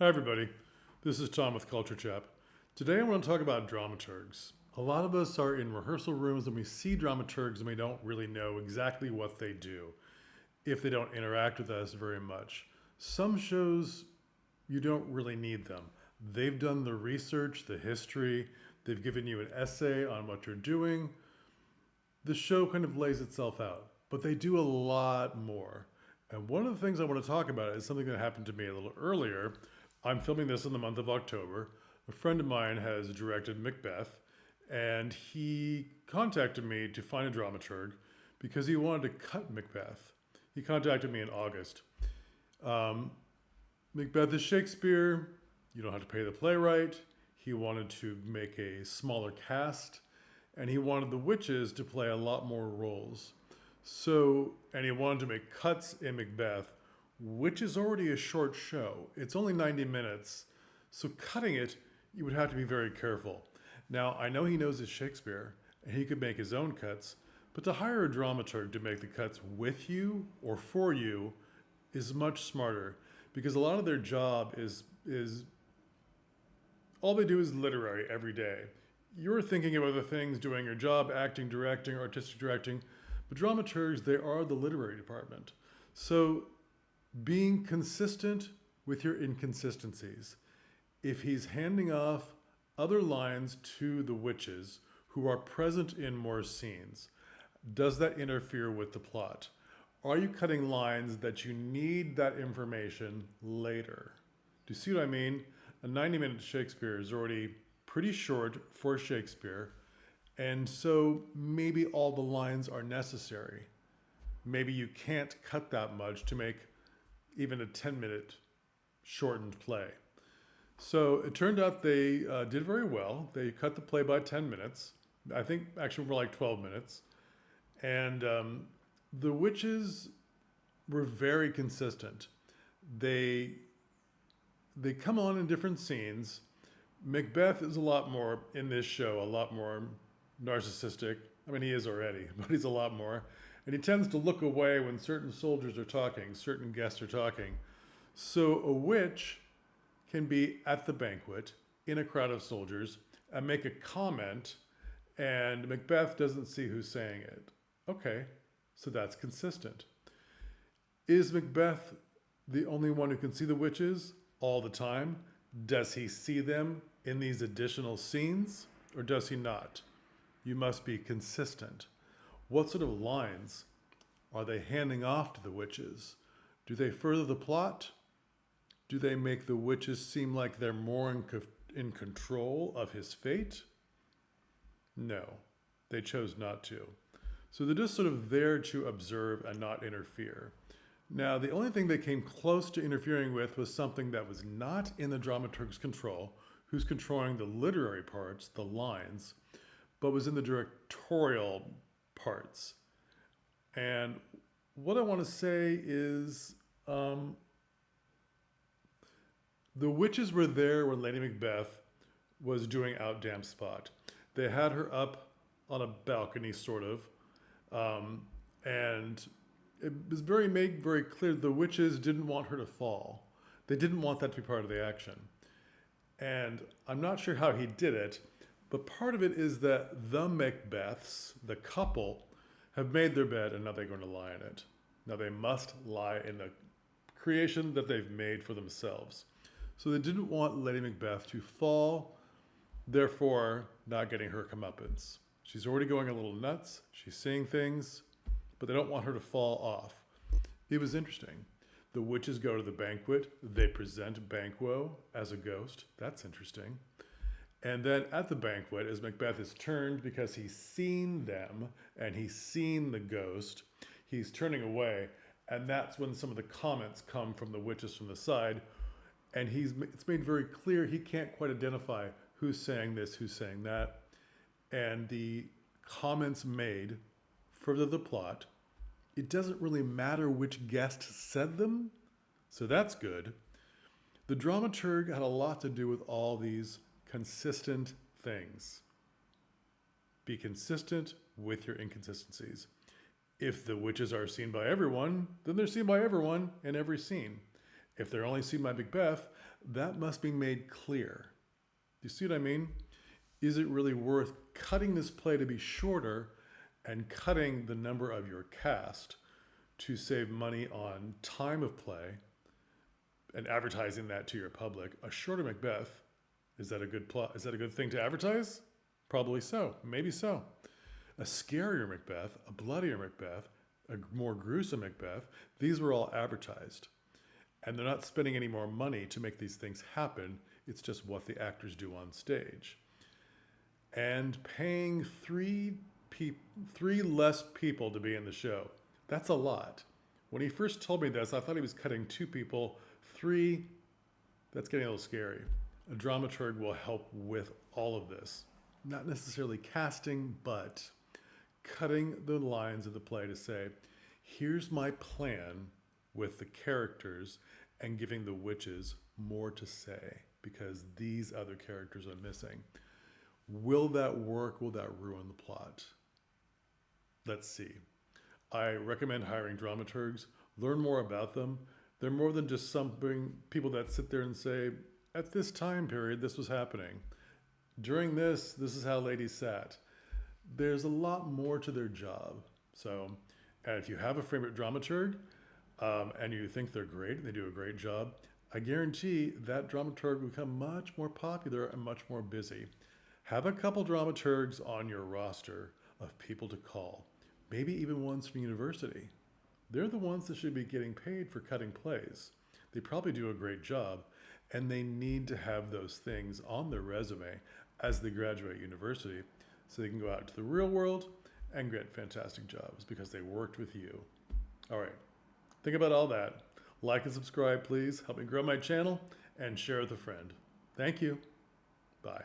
Hi, everybody. This is Tom with Culture Chap. Today I want to talk about dramaturgs. A lot of us are in rehearsal rooms and we see dramaturgs and we don't really know exactly what they do if they don't interact with us very much. Some shows, you don't really need them. They've done the research, the history, they've given you an essay on what you're doing. The show kind of lays itself out, but they do a lot more. And one of the things I want to talk about is something that happened to me a little earlier. I'm filming this in the month of October. A friend of mine has directed Macbeth, and he contacted me to find a dramaturg because he wanted to cut Macbeth. He contacted me in August. Um, Macbeth is Shakespeare. You don't have to pay the playwright. He wanted to make a smaller cast, and he wanted the witches to play a lot more roles. So, and he wanted to make cuts in Macbeth, which is already a short show. It's only 90 minutes, so cutting it, you would have to be very careful. Now, I know he knows his Shakespeare, and he could make his own cuts, but to hire a dramaturg to make the cuts with you or for you is much smarter because a lot of their job is all they do is literary every day. You're thinking of other things, doing your job, acting, directing, artistic directing, but dramaturgs, they are the literary department. So being consistent with your inconsistencies. If he's handing off other lines to the witches who are present in more scenes, does that interfere with the plot? Are you cutting lines that you need that information later? Do you see what I mean? A 90-minute Shakespeare is already pretty short for Shakespeare, and so maybe all the lines are necessary. Maybe you can't cut that much to make even a 10-minute shortened play. So it turned out they did very well. They cut the play by 10 minutes. I think actually more like 12 minutes. And the witches were very consistent. They come on in different scenes. Macbeth is a lot more in this show, a lot more narcissistic. I mean, he is already, but he's a lot more. And he tends to look away when certain soldiers are talking, certain guests are talking. So a witch can be at the banquet in a crowd of soldiers and make a comment, and Macbeth doesn't see who's saying it. Okay, so that's consistent. Is Macbeth the only one who can see the witches all the time? Does he see them in these additional scenes, or does he not? You must be consistent. What sort of lines are they handing off to the witches? Do they further the plot? Do they make the witches seem like they're more in control of his fate? No, they chose not to. So they're just sort of there to observe and not interfere. Now, the only thing they came close to interfering with was something that was not in the dramaturg's control, who's controlling the literary parts, the lines, but was in the directorial parts. And what I want to say is the witches were there when Lady Macbeth was doing Out Damp Spot. They had her up on a balcony, sort of, and it was made very clear the witches didn't want her to fall. They didn't want that to be part of the action. And I'm not sure how he did it, but part of it is that the Macbeths, the couple, have made their bed and now they're going to lie in it. Now they must lie in the creation that they've made for themselves. So they didn't want Lady Macbeth to fall, therefore not getting her comeuppance. She's already going a little nuts. She's seeing things, but they don't want her to fall off. It was interesting. The witches go to the banquet. They present Banquo as a ghost. That's interesting. And then at the banquet, as Macbeth is turned because he's seen them and he's seen the ghost, he's turning away. And that's when some of the comments come from the witches from the side. And it's made very clear he can't quite identify who's saying this, who's saying that. And the comments made further the plot. It doesn't really matter which guest said them, so that's good. The dramaturg had a lot to do with all these consistent things. Be consistent with your inconsistencies. If the witches are seen by everyone, then they're seen by everyone in every scene. If they're only seeing my Macbeth, that must be made clear. Do you see what I mean? Is it really worth cutting this play to be shorter and cutting the number of your cast to save money on time of play and advertising that to your public? A shorter Macbeth, is that a good plot? Is that a good thing to advertise? Probably so, maybe so. A scarier Macbeth, a bloodier Macbeth, a more gruesome Macbeth, these were all advertised. And they're not spending any more money to make these things happen. It's just what the actors do on stage. And paying three less people to be in the show, that's a lot. When he first told me this, I thought he was cutting 2 people. 3, that's getting a little scary. A dramaturg will help with all of this. Not necessarily casting, but cutting the lines of the play to say, here's my plan with the characters, and giving the witches more to say because these other characters are missing. Will that work? Will that ruin the plot? Let's see. I recommend hiring dramaturgs. Learn more about them. They're more than just people that sit there and say, at this time period, this was happening. During this is how ladies sat. There's a lot more to their job. So, and if you have a favorite dramaturg, and you think they're great and they do a great job, I guarantee that dramaturg will become much more popular and much more busy. Have a couple dramaturgs on your roster of people to call, maybe even ones from university. They're the ones that should be getting paid for cutting plays. They probably do a great job, and they need to have those things on their resume as they graduate university so they can go out to the real world and get fantastic jobs because they worked with you. All right. Think about all that. Like and subscribe, please. Help me grow my channel and share with a friend. Thank you. Bye.